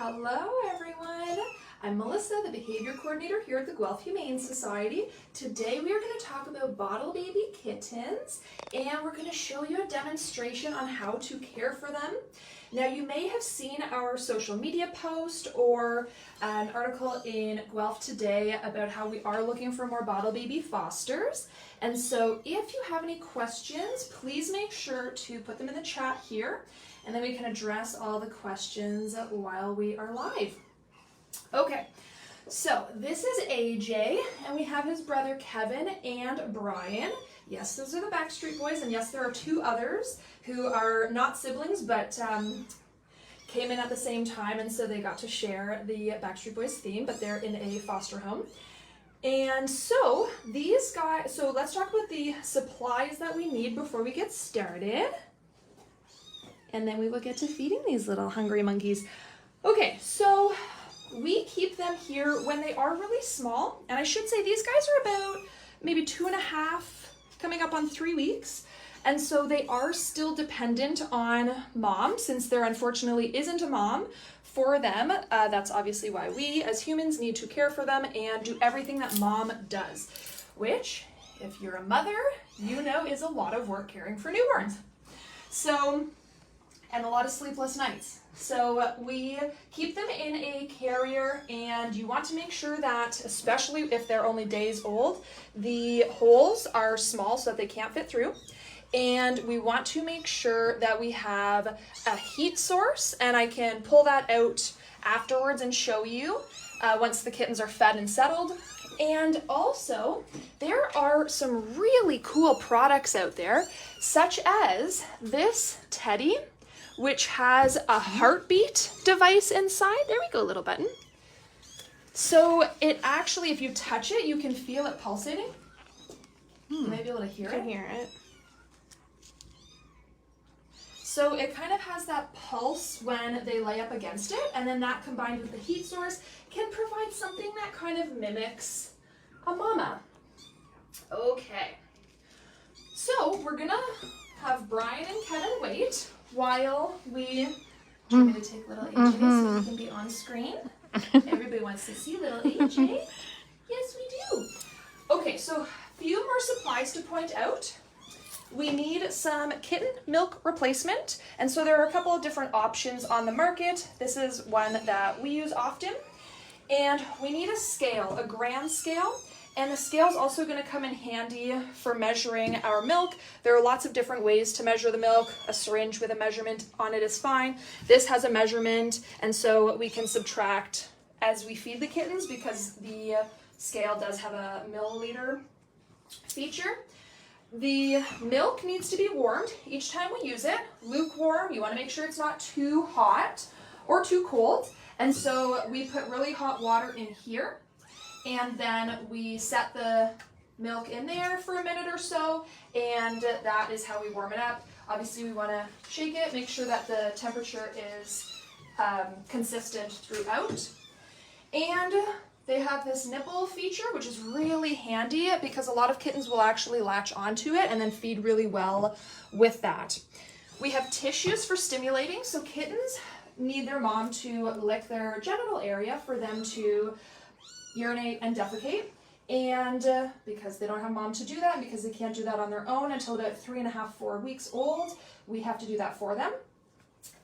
Hello everyone, I'm Melissa, the behavior coordinator here at the Guelph Humane Society. Today we are going to talk about bottle baby kittens, and we're going to show you a demonstration on how to care for them. Now you may have seen our social media post or an article in Guelph today about how we are looking for more bottle baby fosters. And so if you have any questions, please make sure to put them in the chat here, and then we can address all the questions while we are live. Okay, so this is AJ, and we have his brother Kevin and Brian. Yes, those are the Backstreet Boys, and yes, there are two others who are not siblings, but came in at the same time, and so they got to share the Backstreet Boys theme, but they're in a foster home. And so these guys, so let's talk about the supplies that we need before we get started. And then we will get to feeding these little hungry monkeys. Okay, so we keep them here when they are really small. And I should say these guys are about maybe 2.5, coming up on 3 weeks. And so they are still dependent on mom, since there unfortunately isn't a mom for them. That's obviously why we as humans need to care for them and do everything that mom does, which, if you're a mother, you know is a lot of work caring for newborns. So, and a lot of sleepless nights. So we keep them in a carrier, and you want to make sure that, especially if they're only days old, the holes are small so that they can't fit through. And we want to make sure that we have a heat source, and I can pull that out afterwards and show you once the kittens are fed and settled. And also, there are some really cool products out there, such as this teddy, which has a heartbeat device inside. There we go, little button. So it actually, if you touch it, you can feel it pulsating. You might be able to hear it. I can hear it. So it kind of has that pulse when they lay up against it, and then that combined with the heat source can provide something that kind of mimics a mama. Okay, so we're gonna have Brian and Kevin wait while we, do you want me to take little AJ so he can be on screen? Everybody wants to see little AJ. Yes, we do. Okay, so a few more supplies to point out. We need some kitten milk replacement, and so there are a couple of different options on the market. This is one that we use often, and we need a scale, a gram scale, and the scale is also going to come in handy for measuring our milk. There are lots of different ways to measure the milk. A syringe with a measurement on it is fine. This has a measurement, and so we can subtract as we feed the kittens because the scale does have a milliliter feature. The milk needs to be warmed each time we use it. Lukewarm, you want to make sure it's not too hot or too cold. And so we put really hot water in here, and then we set the milk in there for a minute or so, and that is how we warm it up. Obviously we want to shake it, make sure that the temperature is consistent throughout. And they have this nipple feature, which is really handy because a lot of kittens will actually latch onto it and then feed really well with that. We have tissues for stimulating, so kittens need their mom to lick their genital area for them to urinate and defecate. And because they don't have mom to do that, and because they can't do that on their own until about 3.5, 4 weeks old, we have to do that for them.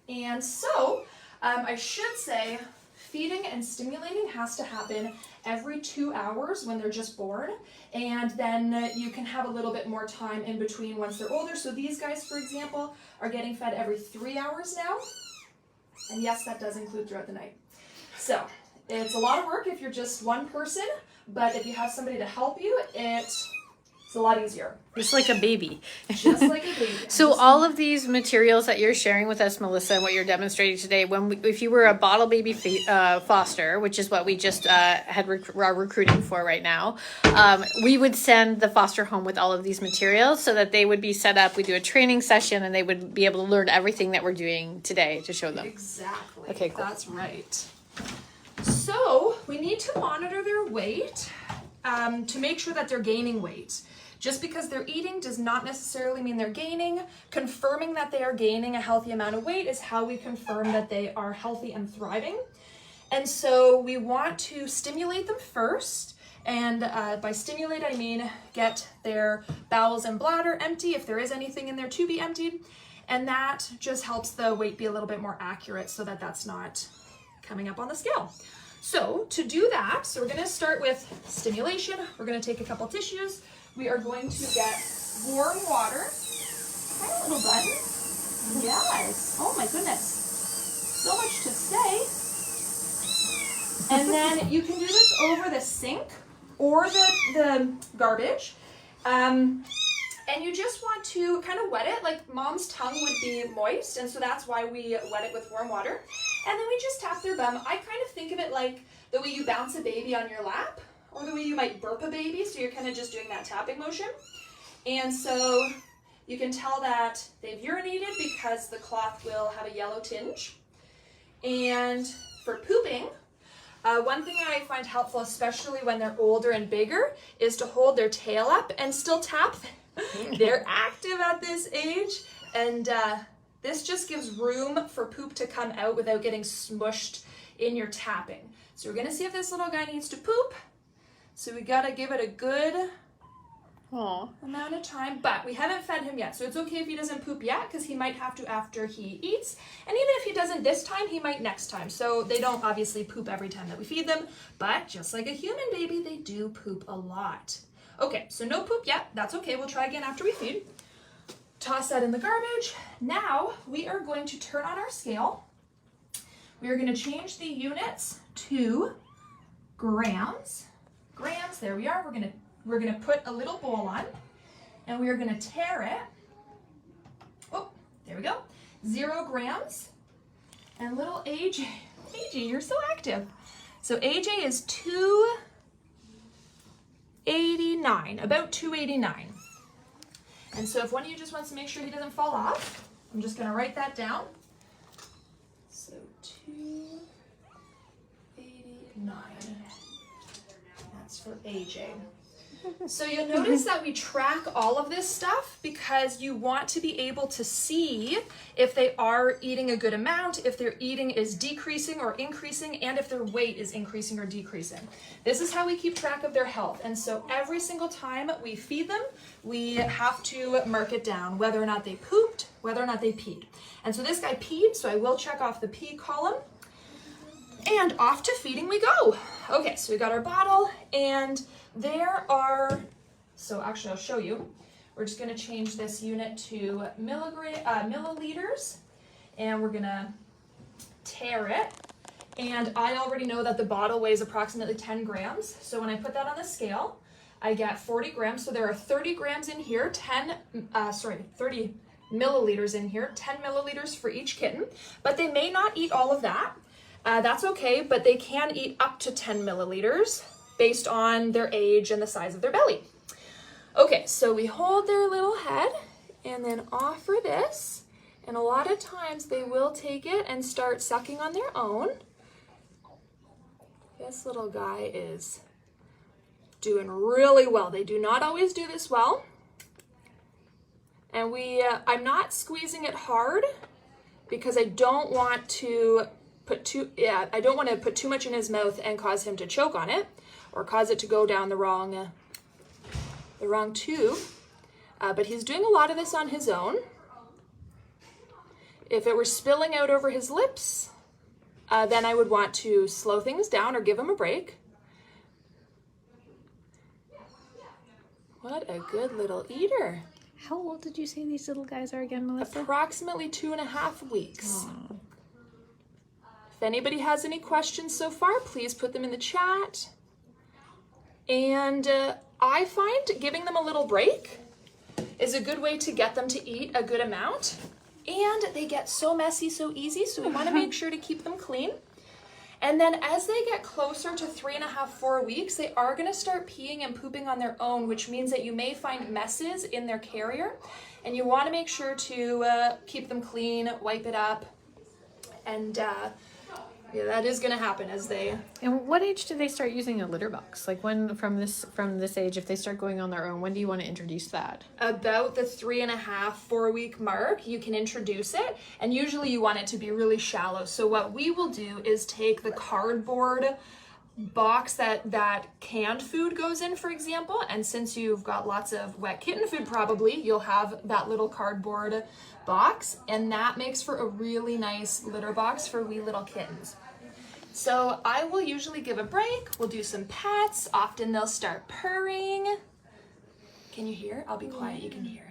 And so I should say, feeding and stimulating has to happen every 2 hours when they're just born, and then you can have a little bit more time in between once they're older. So these guys, for example, are getting fed every 3 hours now, and yes, that does include throughout the night. So it's a lot of work if you're just one person, but if you have somebody to help you, it's a lot easier. Just like a baby. Just like a baby. So all of these materials that you're sharing with us, Melissa, and what you're demonstrating today, if you were a bottle baby foster, which is what we just are recruiting for right now, we would send the foster home with all of these materials so that they would be set up. We do a training session, and they would be able to learn everything that we're doing today to show them. Exactly. Okay, cool. That's right. So we need to monitor their weight to make sure that they're gaining weight. Just because they're eating does not necessarily mean they're gaining. Confirming that they are gaining a healthy amount of weight is how we confirm that they are healthy and thriving. And so we want to stimulate them first. And by stimulate, I mean get their bowels and bladder empty, if there is anything in there to be emptied. And that just helps the weight be a little bit more accurate so that that's not coming up on the scale. So to do that, so we're gonna start with stimulation. We're gonna take a couple tissues. We are going to get warm water. Hi, little button. Yes, oh my goodness. So much to say. And then you can do this over the sink or the garbage. And you just want to kind of wet it, like mom's tongue would be moist, and so that's why we wet it with warm water. And then we just tap their bum. I kind of think of it like the way you bounce a baby on your lap, or the way you might burp a baby, so you're kind of just doing that tapping motion. And so you can tell that they've urinated because the cloth will have a yellow tinge. And for pooping, one thing I find helpful, especially when they're older and bigger, is to hold their tail up and still tap. They're active at this age, and this just gives room for poop to come out without getting smushed in your tapping. So we're gonna see if this little guy needs to poop. So we gotta give it a good amount of time, but we haven't fed him yet, so it's okay if he doesn't poop yet, because he might have to after he eats. And even if he doesn't this time, he might next time. So they don't obviously poop every time that we feed them, but just like a human baby, they do poop a lot. Okay, so no poop yet. That's okay. We'll try again after we feed. Toss that in the garbage. Now we are going to turn on our scale. We are going to change the units to grams. Grams, there we are. We're gonna put a little bowl on, and we are gonna tare it. Oh, there we go. 0 grams. And little AJ, you're so active. So AJ is 289, about 289. And so if one of you just wants to make sure he doesn't fall off, I'm just gonna write that down. So 289, that's for AJ. So you'll notice that we track all of this stuff because you want to be able to see if they are eating a good amount, if their eating is decreasing or increasing, and if their weight is increasing or decreasing. This is how we keep track of their health. And so every single time we feed them, we have to mark it down, whether or not they pooped, whether or not they peed. And so this guy peed, so I will check off the pee column. And off to feeding we go. Okay, so we got our bottle, and there are, so actually I'll show you. We're just gonna change this unit to milliliters, and we're gonna tare it. And I already know that the bottle weighs approximately 10 grams. So when I put that on the scale, I get 40 grams. So there are 30 grams in here, 30 milliliters in here, 10 milliliters for each kitten, but they may not eat all of that. That's okay, but they can eat up to 10 milliliters based on their age and the size of their belly. Okay, so we hold their little head and then offer this. And a lot of times they will take it and start sucking on their own. This little guy is doing really well. They do not always do this well. And I'm not squeezing it hard because I don't want to put too much in his mouth and cause him to choke on it or cause it to go down the wrong tube. But he's doing a lot of this on his own. If it were spilling out over his lips, then I would want to slow things down or give him a break. What a good little eater. How old did you say these little guys are again, Melissa? Approximately 2.5 weeks. Aww. If anybody has any questions so far, please put them in the chat. And I find giving them a little break is a good way to get them to eat a good amount. And they get so messy so easy, so we want to make sure to keep them clean. And then as they get closer to 3.5, 4 weeks, they are going to start peeing and pooping on their own, which means that you may find messes in their carrier. And you want to make sure to keep them clean, wipe it up, and Yeah, that is gonna happen as they... And what age do they start using a litter box? Like when from this age, if they start going on their own, when do you want to introduce that? About the 3.5, 4 week mark, you can introduce it, and usually you want it to be really shallow. So what we will do is take the cardboard box that canned food goes in, for example, and since you've got lots of wet kitten food, probably you'll have that little cardboard box, and that makes for a really nice litter box for wee little kittens. So I will usually give a break, we'll do some pets, often they'll start purring. Can you hear? I'll be quiet, you can hear.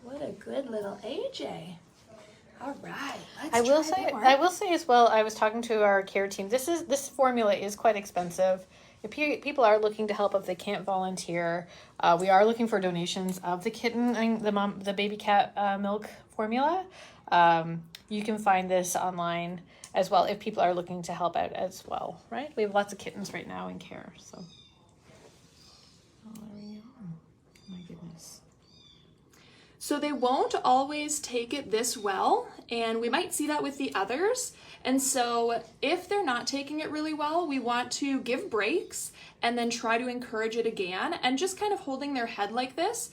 What a good little AJ. All right, I will say as well, I was talking to our care team. This formula is quite expensive. If people are looking to help, if they can't volunteer, we are looking for donations of the kitten and the baby cat milk formula. You can find this online as well if people are looking to help out as well, right? We have lots of kittens right now in care, so. Oh, there we go. My goodness. So they won't always take it this well, and we might see that with the others. And so if they're not taking it really well, we want to give breaks and then try to encourage it again, and just kind of holding their head like this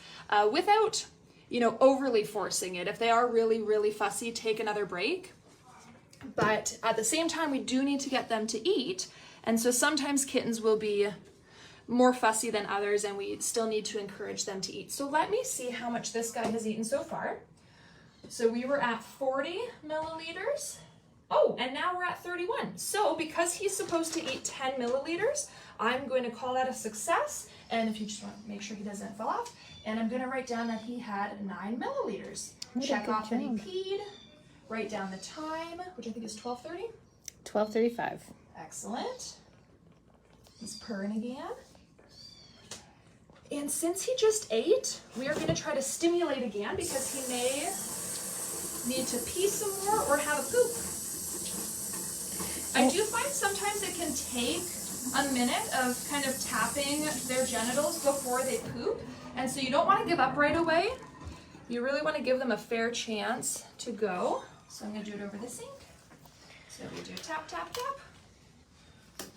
without, overly forcing it. If they are really, really fussy, take another break. But at the same time, we do need to get them to eat. And so sometimes kittens will be more fussy than others, and we still need to encourage them to eat. So let me see how much this guy has eaten so far. So we were at 40 milliliters. Oh, and now we're at 31. So because he's supposed to eat 10 milliliters, I'm going to call that a success. And if you just want to make sure he doesn't fall off, and I'm going to write down that he had 9 milliliters. Check off that he peed. Write down the time, which I think is 12:30. 12:35. Excellent. He's purring again. And since he just ate, we are going to try to stimulate again because he may need to pee some more or have a poop. I do find sometimes it can take a minute of kind of tapping their genitals before they poop. And so you don't want to give up right away. You really want to give them a fair chance to go. So I'm going to do it over the sink. So we do tap, tap, tap.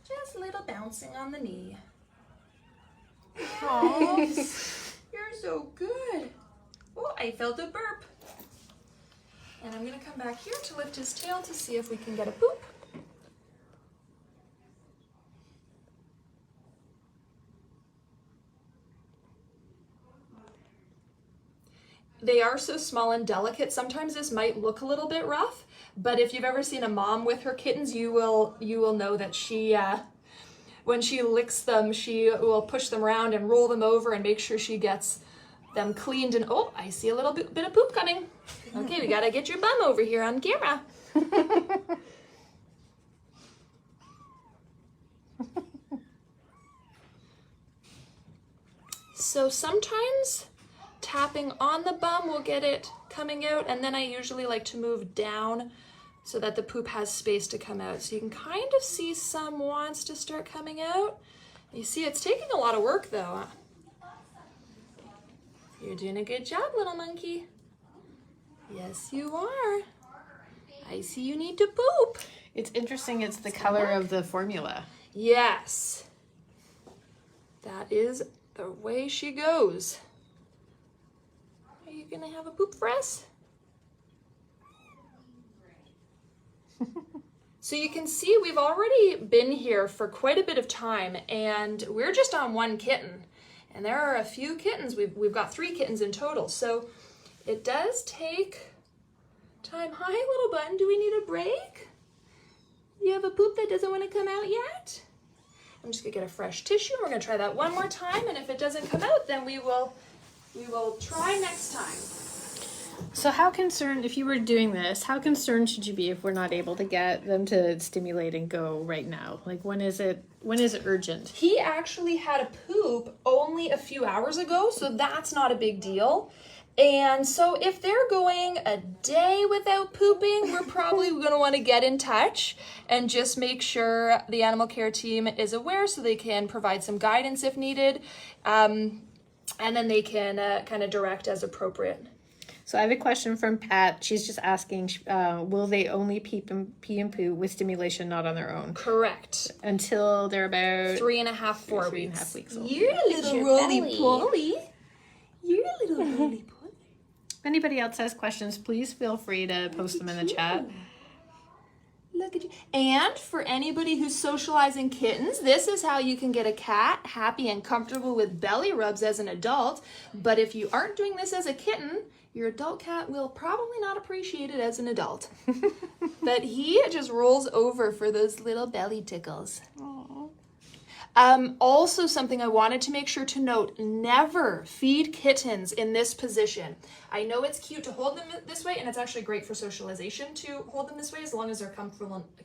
Just a little bouncing on the knee. Oh, you're so good. Oh, I felt a burp. And I'm going to come back here to lift his tail to see if we can get a poop. They are so small and delicate. Sometimes this might look a little bit rough, but if you've ever seen a mom with her kittens, you will know that she when she licks them, she will push them around and roll them over and make sure she gets them cleaned. And oh, I see a little bit of poop coming. Okay, we gotta get your bum over here on camera. So sometimes tapping on the bum will get it coming out, and then I usually like to move down so that the poop has space to come out. So you can kind of see some wants to start coming out. You see it's taking a lot of work though. You're doing a good job, little monkey. Yes, you are. I see you need to poop. It's interesting, it's the color of the formula. Yes. That is the way she goes. Are you gonna have a poop for us? So you can see we've already been here for quite a bit of time, and we're just on one kitten. And there are a few kittens. We've got 3 kittens in total. So it does take time. Hi, little button. Do we need a break? You have a poop that doesn't want to come out yet? I'm just gonna get a fresh tissue. We're gonna try that one more time, and if it doesn't come out, then we will try next time. So how concerned, if you were doing this, how concerned should you be if we're not able to get them to stimulate and go right now? Like when is it urgent? He actually had a poop only a few hours ago, so that's not a big deal. And so if they're going a day without pooping, we're probably going to want to get in touch and just make sure the animal care team is aware so they can provide some guidance if needed. And then they can kind of direct as appropriate. So I have a question from Pat. She's just asking, will they only pee and poo with stimulation, not on their own? Correct. Until they're about 3.5, 4 weeks. 3.5 weeks old. You're a little roly-poly. You're a little roly-poly. If anybody else has questions, please feel free to post them in the chat. Look at you. And for anybody who's socializing kittens, this is how you can get a cat happy and comfortable with belly rubs as an adult. But if you aren't doing this as a kitten, your adult cat will probably not appreciate it as an adult. But he just rolls over for those little belly tickles. Aww. Also something I wanted to make sure to note, never feed kittens in this position. I know it's cute to hold them this way, and it's actually great for socialization to hold them this way as long as they're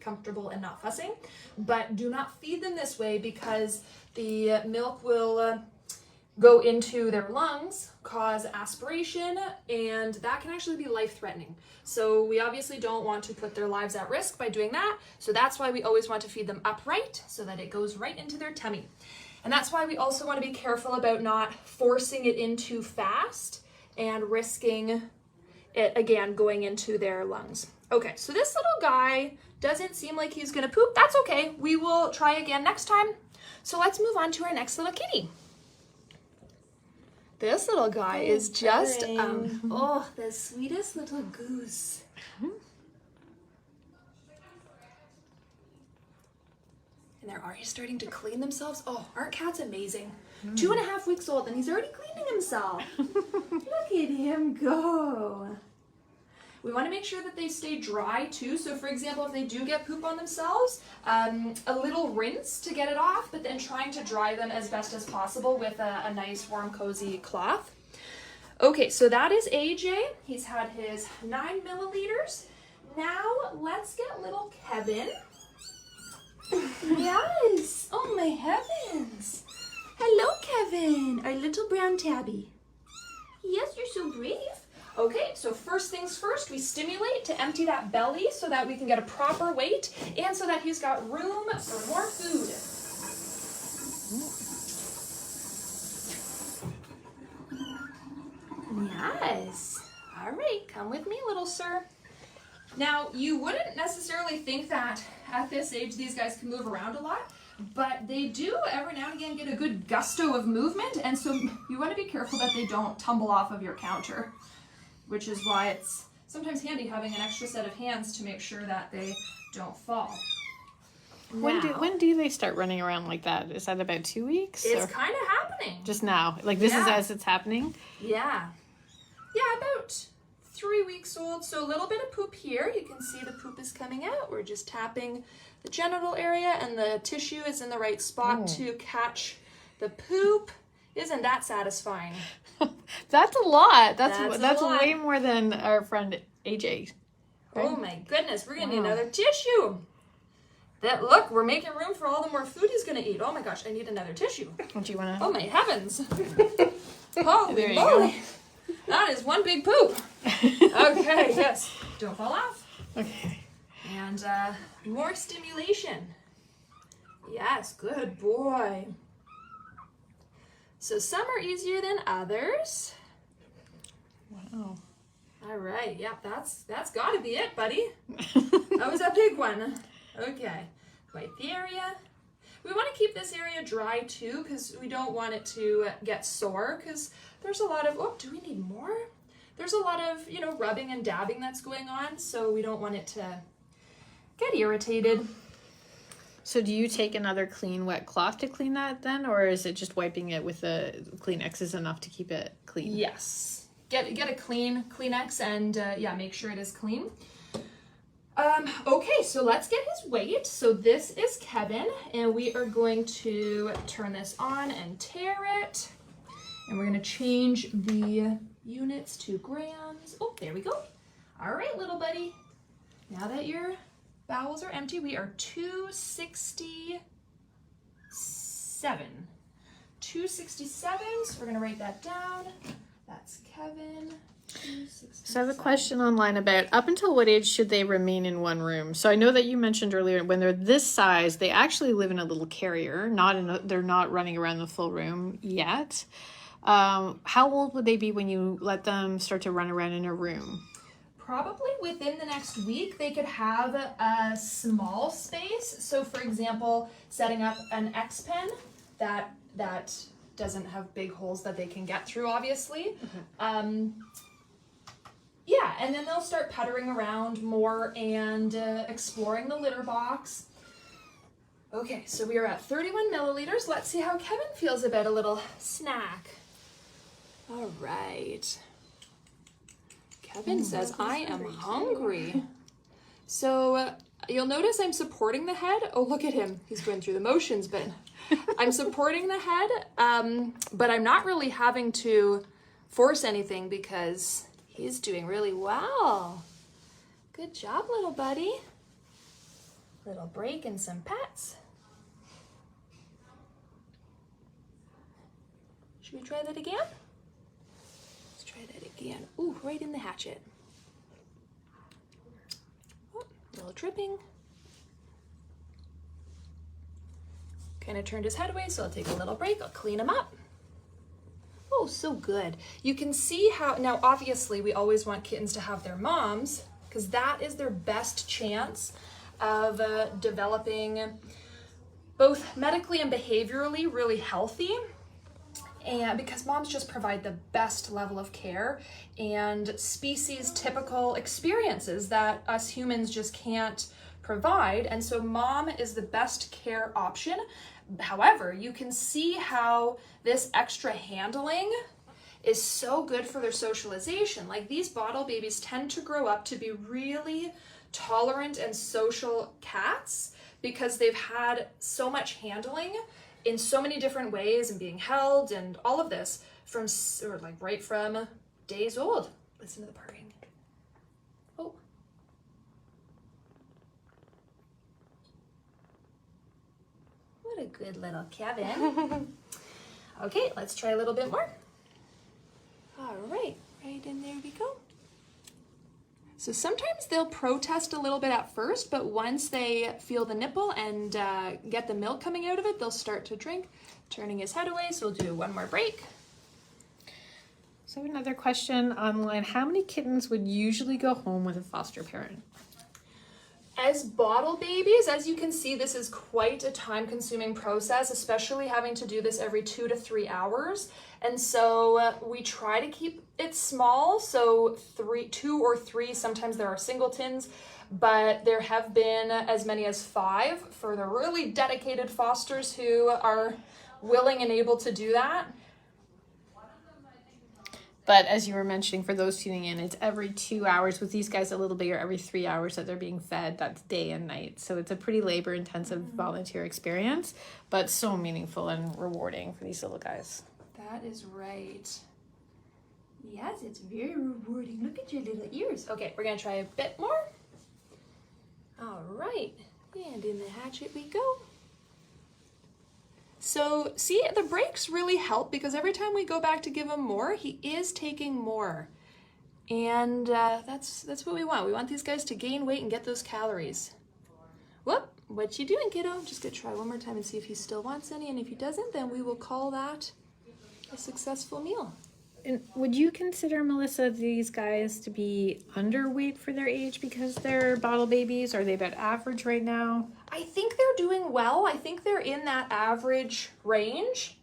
comfortable and not fussing. But do not feed them this way because the milk will go into their lungs, cause aspiration, and that can actually be life-threatening. So we obviously don't want to put their lives at risk by doing that. So that's why we always want to feed them upright so that it goes right into their tummy. And that's why we also want to be careful about not forcing it in too fast and risking it again going into their lungs. Okay, so this little guy doesn't seem like he's gonna poop. That's okay, we will try again next time. So let's move on to our next little kitty. This little guy is just, the sweetest little goose. And they're already starting to clean themselves. Oh, aren't cats amazing? 2.5 weeks old and he's already cleaning himself. Look at him go. We want to make sure that they stay dry too. So for example, if they do get poop on themselves, a little rinse to get it off, but then trying to dry them as best as possible with a nice warm cozy cloth. Okay, so that is AJ. He's had his 9 milliliters. Now let's get little Kevin. Yes, oh my heavens. Hello Kevin, our little brown tabby. Yes, you're so brave. Okay, so first things first, we stimulate to empty that belly so that we can get a proper weight and so that he's got room for more food. Yes. All right, come with me, little sir. Now, you wouldn't necessarily think that at this age these guys can move around a lot, but they do every now and again get a good gusto of movement, and so you want to be careful that they don't tumble off of your counter, which is why it's sometimes handy having an extra set of hands to make sure that they don't fall. When do they start running around like that? Is that about 2 weeks? It's kind of happening. Just now? Like this is as it's happening? Yeah. Yeah, about 3 weeks old. So a little bit of poop here. You can see the poop is coming out. We're just tapping the genital area and the tissue is in the right spot to catch the poop. Isn't that satisfying? That's a lot. That's a lot. way more than our friend AJ. Right? Oh my goodness, we're gonna need another tissue. Look, we're making room for all the more food he's gonna eat. Oh my gosh, I need another tissue. What do you want to? Oh my heavens. Holy There you moly. That is one big poop. Okay, yes. Don't fall off. Okay. And more stimulation. Yes, good boy. So some are easier than others. Wow. All right, yeah, that's gotta be it, buddy. That was a big one. Okay, wipe the area. We want to keep this area dry too because we don't want it to get sore because there's a lot of, do we need more? There's a lot of, rubbing and dabbing that's going on, so we don't want it to get irritated. So do you take another clean wet cloth to clean that then, or is it just wiping it with a Kleenex is enough to keep it clean? Yes. Get a clean Kleenex and make sure it is clean. Okay, so let's get his weight. So this is Kevin, and we are going to turn this on and tear it. And we're gonna change the units to grams. Oh, there we go. All right, little buddy. Now that your bowels are empty, we are 267. 267, so we're gonna write that down. That's Kevin. So I have a question online about up until what age should they remain in one room? So I know that you mentioned earlier when they're this size, they actually live in a little carrier, they're not running around the full room yet. How old would they be when you let them start to run around in a room? Probably within the next week, they could have a small space. So for example, setting up an X pen that doesn't have big holes that they can get through, obviously. Yeah, and then they'll start puttering around more and exploring the litter box. Okay, so we are at 31 milliliters. Let's see how Kevin feels about a little snack. All right. Kevin says, I am hungry. So you'll notice I'm supporting the head. Oh, look at him. He's going through the motions, but I'm supporting the head, but I'm not really having to force anything because he's doing really well. Good job, little buddy. Little break and some pets. Should we try that again? Let's try that again. Ooh, right in the hatchet. Oh, a little tripping. Kind of turned his head away, so I'll take a little break. I'll clean him up. Oh, so good. You can see how, now obviously we always want kittens to have their moms because that is their best chance of developing both medically and behaviorally really healthy. And because moms just provide the best level of care and species typical experiences that us humans just can't provide. And so mom is the best care option. However, you can see how this extra handling is so good for their socialization. Like these bottle babies tend to grow up to be really tolerant and social cats because they've had so much handling in so many different ways and being held and all of this from right from days old. Listen to the purring. Oh. What a good little Kevin. Okay, let's try a little bit more. All right, right in there we go. So sometimes they'll protest a little bit at first, but once they feel the nipple and get the milk coming out of it, they'll start to drink, turning his head away. So we'll do one more break. So another question online, how many kittens would usually go home with a foster parent? As bottle babies, as you can see, this is quite a time-consuming process, especially having to do this every 2 to 3 hours. And so we try to keep it small, so 2 or 3, sometimes there are singletons, but there have been as many as 5 for the really dedicated fosters who are willing and able to do that. But as you were mentioning, for those tuning in, it's every 2 hours. With these guys a little bigger, every 3 hours that they're being fed. That's day and night. So it's a pretty labor-intensive volunteer experience, but so meaningful and rewarding for these little guys. That is right. Yes, it's very rewarding. Look at your little ears. Okay, we're going to try a bit more. All right. And in the hatchet we go. So see, the breaks really help because every time we go back to give him more, he is taking more. And that's what we want. We want these guys to gain weight and get those calories. Whoop, what you doing, kiddo? Just gonna try one more time and see if he still wants any. And if he doesn't, then we will call that a successful meal. And would you consider, Melissa, these guys to be underweight for their age because they're bottle babies? Are they about average right now? I think they're doing well. I think they're in that average range.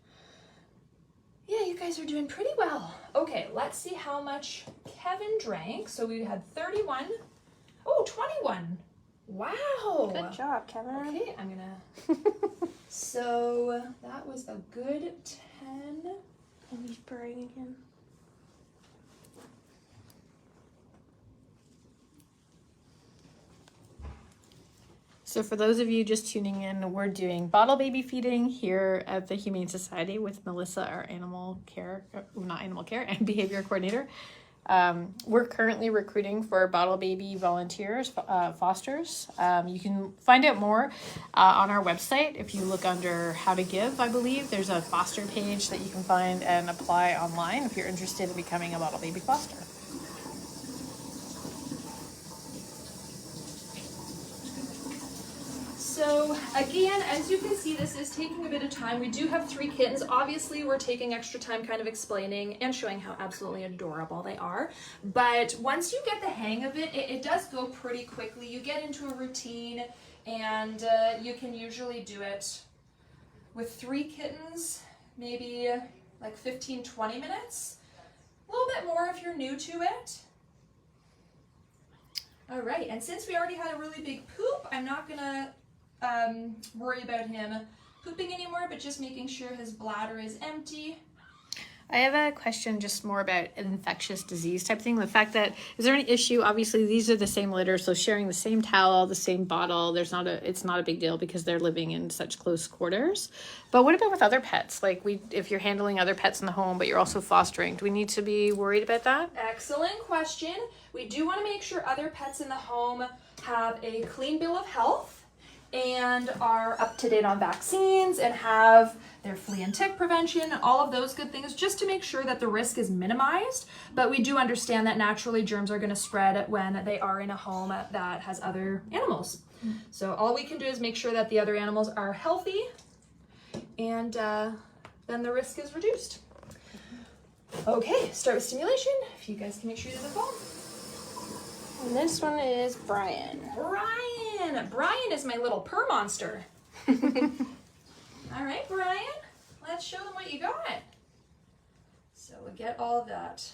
Yeah, you guys are doing pretty well. Okay, let's see how much Kevin drank. So we had 31. Oh, 21. Wow. Good job, Kevin. Okay, I'm gonna... So that was a good 10. And he's purring again. So for those of you just tuning in, we're doing bottle baby feeding here at the Humane Society with Melissa, our and behavior coordinator. We're currently recruiting for bottle baby volunteers, fosters. You can find out more on our website. If you look under how to give, I believe there's a foster page that you can find and apply online if you're interested in becoming a bottle baby foster. So again, as you can see, this is taking a bit of time. We do have 3 kittens. Obviously, we're taking extra time kind of explaining and showing how absolutely adorable they are. But once you get the hang of it, it does go pretty quickly. You get into a routine, and you can usually do it with 3 kittens, maybe like 15-20 minutes. A little bit more if you're new to it. All right, and since we already had a really big poop, I'm not gonna worry about him pooping anymore, but just making sure his bladder is empty. I have a question just more about an infectious disease type thing. The fact that, is there any issue? Obviously, these are the same litter, so sharing the same towel, the same bottle, it's not a big deal because they're living in such close quarters. But what about with other pets? Like if you're handling other pets in the home, but you're also fostering, do we need to be worried about that? Excellent question. We do want to make sure other pets in the home have a clean bill of health and are up to date on vaccines and have their flea and tick prevention, all of those good things, just to make sure that the risk is minimized. But we do understand that naturally germs are going to spread when they are in a home that has other animals. So all we can do is make sure that the other animals are healthy, and then the risk is reduced. Okay, start with stimulation. If you guys can make sure you do the phone. And this one is Brian. Brian is my little purr monster. All right, Brian, let's show them what you got. So we'll get all that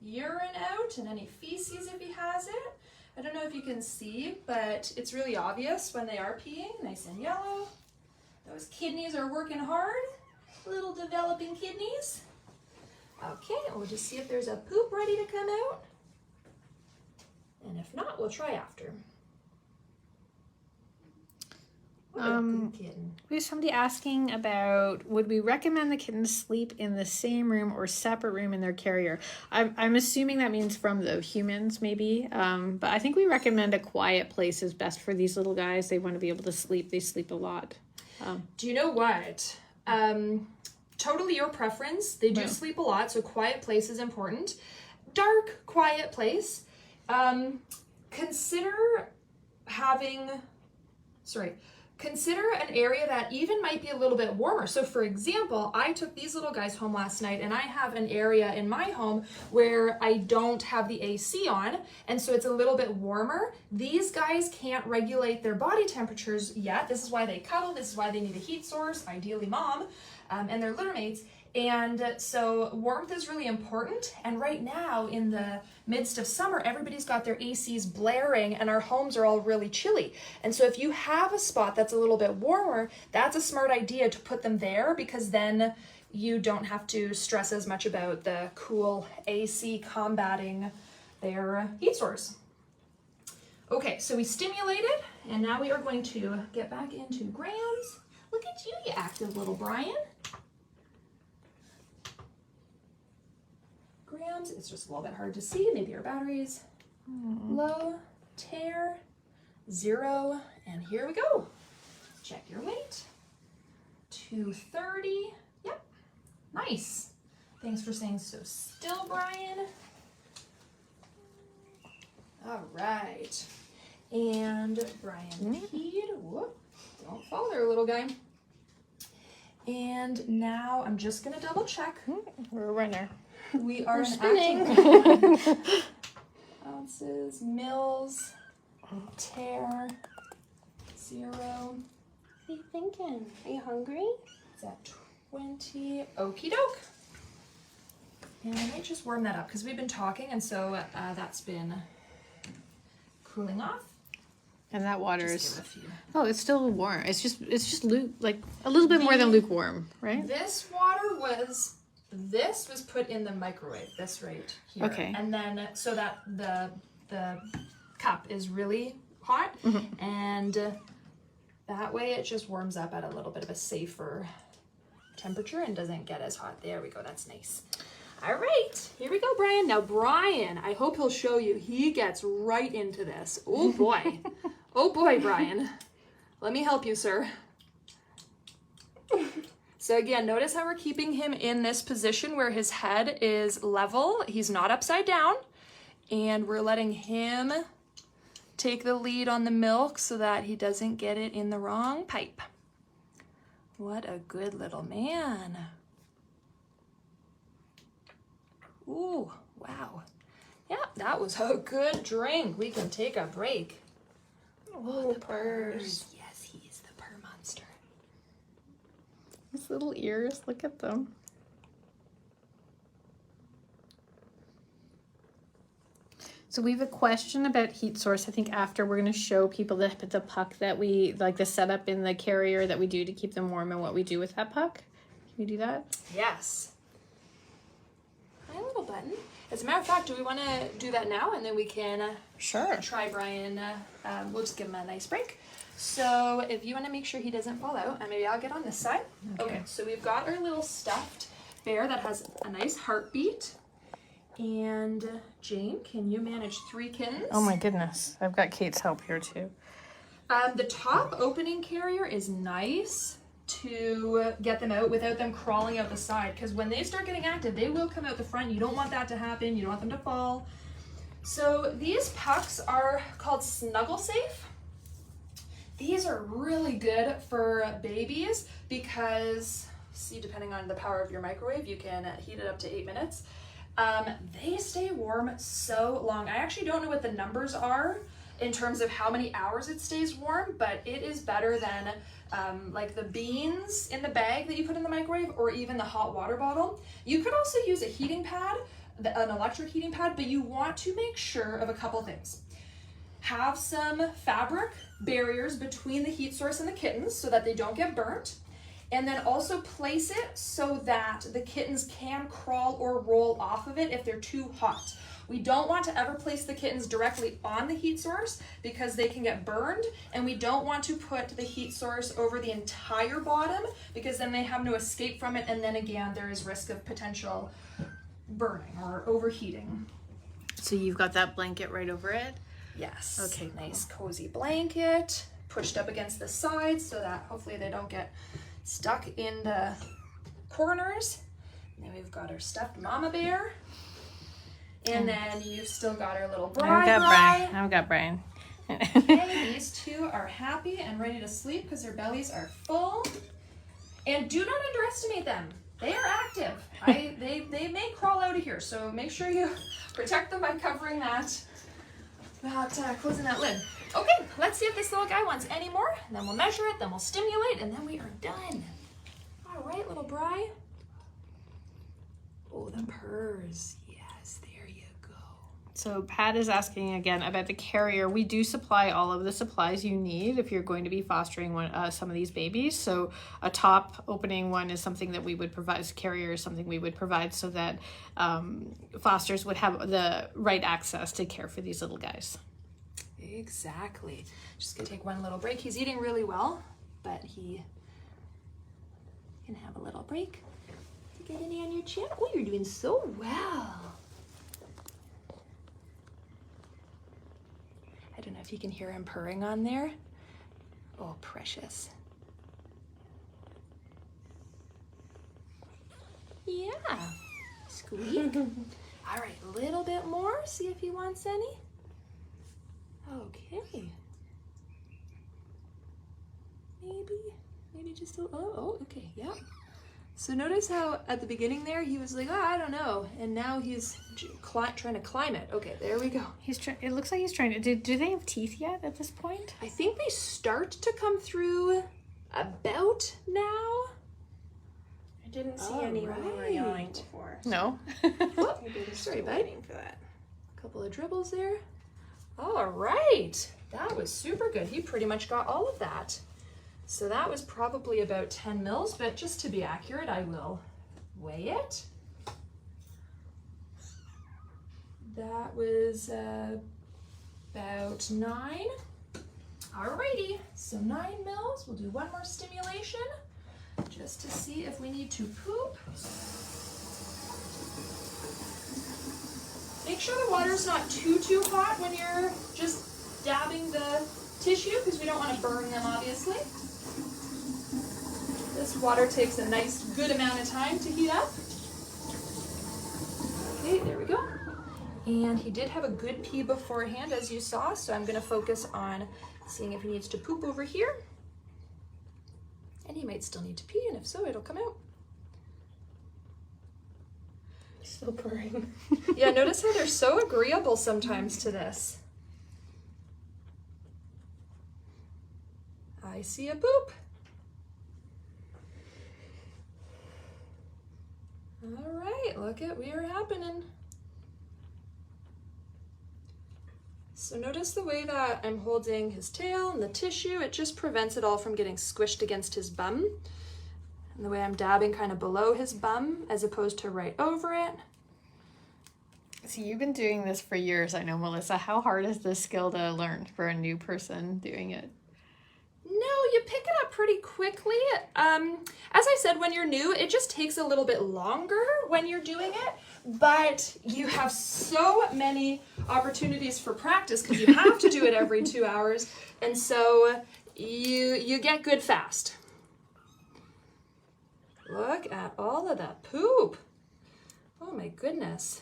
urine out and any feces if he has it. I don't know if you can see, but it's really obvious when they are peeing, nice and yellow. Those kidneys are working hard, little developing kidneys. Okay, we'll just see if there's a poop ready to come out. And if not, we'll try after. What a good kitten. We have somebody asking about, would we recommend the kittens sleep in the same room or separate room in their carrier? I'm assuming that means from the humans maybe, but I think we recommend a quiet place is best for these little guys. They want to be able to sleep. They sleep a lot. Do you know what? Totally your preference. They do sleep a lot, so quiet place is important. Dark, quiet place. Consider an area that even might be a little bit warmer. So for example, I took these little guys home last night, and I have an area in my home where I don't have the AC on, and so it's a little bit warmer. These guys can't regulate their body temperatures yet. This is why they cuddle. This is why they need a heat source, ideally mom, and their litter mates. And so warmth is really important. And right now in the midst of summer, everybody's got their ACs blaring and our homes are all really chilly. And so if you have a spot that's a little bit warmer, that's a smart idea to put them there, because then you don't have to stress as much about the cool AC combating their heat source. Okay, so we stimulated, and now we are going to get back into grams. Look at you, you active little Brian. Grams, it's just a little bit hard to see. Maybe your batteries low, tear, 0, and here we go. Check your weight. 230. Yep, nice. Thanks for staying so still, Brian. All right, and Brian peed. Whoop, don't fall there, little guy. And now I'm just gonna double check. We're a runner. We are spinning. Ounces, mils, tear, 0. What are you thinking? Are you hungry? It's at 20. Okie doke. And I might just warm that up because we've been talking, and so that's been cooling off. And that water Just is, give it a few. oh, it's still warm. It's just like a little bit more than lukewarm, right? This water was, this was put in the microwave, this right here. Okay. And then so that the cup is really hot, and that way it just warms up at a little bit of a safer temperature and doesn't get as hot. There we go, that's nice. All right, here we go, Brian. Now, Brian, I hope he'll show you. He gets right into this. Oh boy. Oh boy, Brian. Let me help you, sir. So again, notice how we're keeping him in this position where his head is level. He's not upside down. And we're letting him take the lead on the milk so that he doesn't get it in the wrong pipe. What a good little man. Ooh, wow. Yeah, that was a good drink. We can take a break. Oh, the purrs. Yes, he is the purr monster. His little ears, look at them. So we have a question about heat source. I think after we're going to show people the puck that we, like the setup in the carrier that we do to keep them warm and what we do with that puck. Can we do that? Yes. Hi, little button. As a matter of fact, do we want to do that now and then we can Sure. try Brian? We'll just give him a nice break. So if you want to make sure he doesn't fall out, and maybe I'll get on this side. Okay, so we've got our little stuffed bear that has a nice heartbeat. And Jane, can you manage 3 kittens? Oh my goodness. I've got Kate's help here too. The top opening carrier is nice to get them out without them crawling out the side, because when they start getting active, they will come out the front. You don't want that to happen. You don't want them to fall. So these pucks are called Snuggle Safe. These are really good for babies because, see, depending on the power of your microwave, you can heat it up to 8 minutes. They stay warm so long. I actually don't know what the numbers are in terms of how many hours it stays warm, but it is better than like the beans in the bag that you put in the microwave or even the hot water bottle. You could also use a heating pad, an electric heating pad, but you want to make sure of a couple things. Have some fabric barriers between the heat source and the kittens so that they don't get burnt. And then also place it so that the kittens can crawl or roll off of it if they're too hot. We don't want to ever place the kittens directly on the heat source because they can get burned, and we don't want to put the heat source over the entire bottom because then they have no escape from it, and then again there is risk of potential burning or overheating. So you've got that blanket right over it? Yes. Okay, Nice cozy blanket pushed up against the sides so that hopefully they don't get stuck in the corners. And then we've got our stuffed mama bear. And then you've still got our little I've got Brian. Okay, these two are happy and ready to sleep because their bellies are full. And do not underestimate them. They are active. They may crawl out of here, so make sure you protect them by covering that, closing that lid. Okay, let's see if this little guy wants any more. And then we'll measure it, then we'll stimulate, and then we are done. All right, little Bri. Oh, the purrs. Yes, there you go. So Pat is asking again about the carrier. We do supply all of the supplies you need if you're going to be fostering some of these babies. So a top opening one is something that we would provide. Carrier is something we would provide so that fosters would have the right access to care for these little guys. Exactly. Just gonna take one little break. He's eating really well, but he can have a little break. You get any on your chin? Oh, you're doing so well. I don't know if you can hear him purring on there. Oh, precious. Yeah. Squeak. All right, a little bit more. See if he wants any. Okay. Maybe just a, oh, okay, yeah. So notice how at the beginning there, he was like, oh, I don't know. And now he's trying to climb it. Okay, there we go. It looks like he's trying to, do they have teeth yet at this point? I think they start to come through about now. I didn't see any when we were yawning before. No. Oh, Maybe sorry, bud. waiting for that. A couple of dribbles there. All right, that was super good. He pretty much got all of that. So that was probably about 10 mils, but just to be accurate, I will weigh it. That was about 9. Alrighty, so 9 mils. We'll do one more stimulation just to see if we need to poop. Make sure the water's not too hot when you're just dabbing the tissue because we don't want to burn them, obviously. This water takes a nice good amount of time to heat up. Okay, there we go. And he did have a good pee beforehand, as you saw, so I'm gonna focus on seeing if he needs to poop over here. And he might still need to pee, and if so, it'll come out. Still purring. Yeah, notice how they're so agreeable sometimes to this. I see a poop. All right, look at we are happening. So notice the way that I'm holding his tail and the tissue, it just prevents it all from getting squished against his bum. And the way I'm dabbing kind of below his bum as opposed to right over it. So you've been doing this for years, I know, Melissa. How hard is this skill to learn for a new person doing it? No, you pick it up pretty quickly. As I said, when you're new, it just takes a little bit longer when you're doing it, but you have so many opportunities for practice because you have to do it every 2 hours, and so you get good fast. Look at all of that poop. Oh my goodness.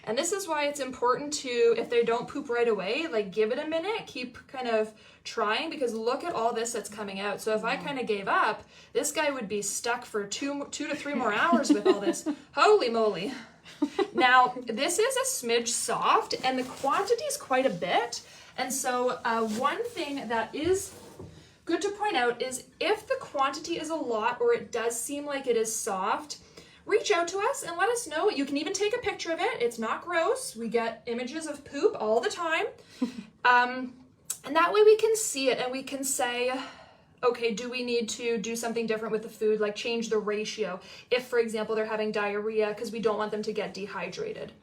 And this is why it's important to, if they don't poop right away, like give it a minute, keep kind of trying, because look at all this that's coming out. So if I kind of gave up, this guy would be stuck for two to three more hours with all this. Holy moly. Now, this is a smidge soft and the quantity is quite a bit. And so one thing that is good to point out is if the quantity is a lot or it does seem like it is soft, reach out to us and let us know. You can even take a picture of it. It's not gross. We get images of poop all the time. And that way we can see it and we can say, okay, do we need to do something different with the food, like change the ratio? If, for example, they're having diarrhea because we don't want them to get dehydrated.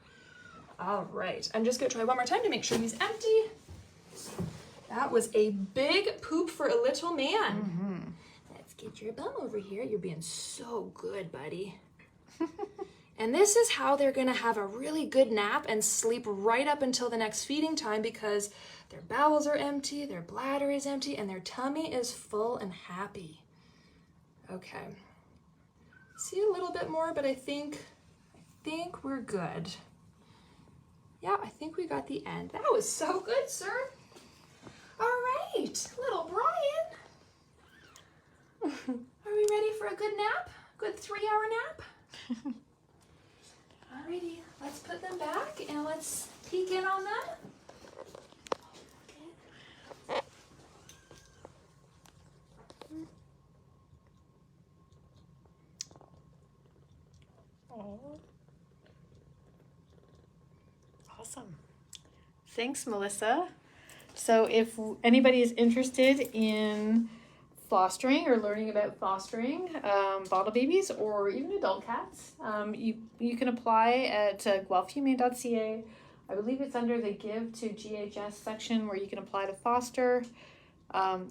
All right, I'm just gonna try one more time to make sure he's empty. That was a big poop for a little man. Mm-hmm. Let's get your bum over here. You're being so good, buddy. And this is how they're gonna have a really good nap and sleep right up until the next feeding time, because their bowels are empty, their bladder is empty, and their tummy is full and happy. Okay. See a little bit more, but I think we're good. Yeah, I think we got the end. That was so good, sir. All right, little Brian. Are we ready for a good nap? Good 3-hour nap? Alrighty, let's put them back and let's peek in on them. Awesome. Thanks, Melissa. So if anybody is interested in fostering or learning about fostering bottle babies or even adult cats, you can apply at guelphhumane.ca. I believe it's under the Give to GHS section where you can apply to foster.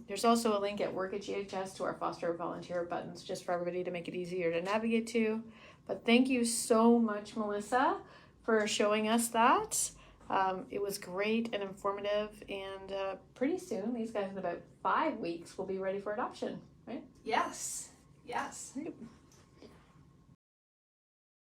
There's also a link at Work at GHS to our foster volunteer buttons, just for everybody to make it easier to navigate to. But thank you so much, Melissa, for showing us that. It was great and informative, and pretty soon, these guys in about 5 weeks will be ready for adoption, right? Yes, yes. Right.